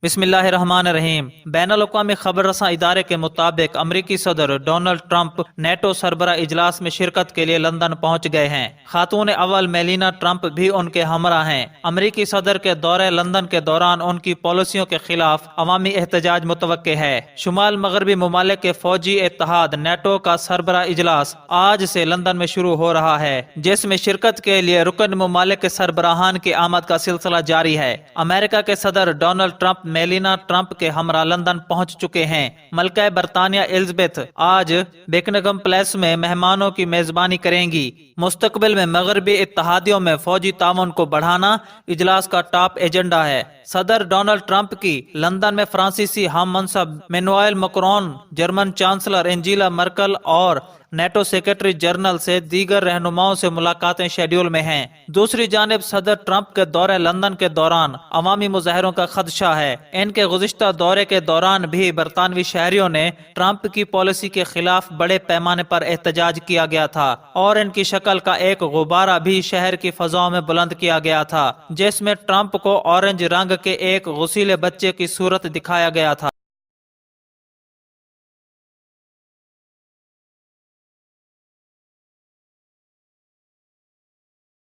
بسم اللہ الرحمن الرحیم۔ بین الاقوامی خبر رساں ادارے کے مطابق امریکی صدر ڈونلڈ ٹرمپ نیٹو سربراہ اجلاس میں شرکت کے لیے لندن پہنچ گئے ہیں۔ خاتون اول میلینا ٹرمپ بھی ان کے ہمراہ ہیں۔ امریکی صدر کے دورے لندن کے دوران ان کی پالیسیوں کے خلاف عوامی احتجاج متوقع ہے۔ شمال مغربی ممالک کے فوجی اتحاد نیٹو کا سربراہ اجلاس آج سے لندن میں شروع ہو رہا ہے، جس میں شرکت کے لیے رکن ممالک کے سربراہان کی آمد کا سلسلہ جاری ہے۔ امریکہ کے صدر ڈونلڈ ٹرمپ میلینا ٹرمپ کے ہمراہ لندن پہنچ چکے ہیں۔ ملکہ برطانیہ الزبتھ آج بیکنگم پیلس میں مہمانوں کی میزبانی کریں گی۔ مستقبل میں مغربی اتحادیوں میں فوجی تعاون کو بڑھانا اجلاس کا ٹاپ ایجنڈا ہے۔ صدر ڈونلڈ ٹرمپ کی لندن میں فرانسیسی ہم منصب Manuel Macron, German chancellor Angela miracle اور نیٹو سیکرٹری جنرل سے دیگر رہنماؤں سے ملاقاتیں شیڈول میں ہیں۔ دوسری جانب صدر ٹرمپ کے دورے لندن کے دوران عوامی مظاہروں کا خدشہ ہے۔ ان کے گزشتہ دورے کے دوران بھی برطانوی شہریوں نے ٹرمپ کی پالیسی کے خلاف بڑے پیمانے پر احتجاج کیا گیا تھا اور ان کی شکل کا ایک غبارہ بھی شہر کی فضاؤں میں بلند کیا گیا تھا، جس میں ٹرمپ کو اورنج رنگ کے ایک غسیل بچے کی صورت دکھایا گیا تھا۔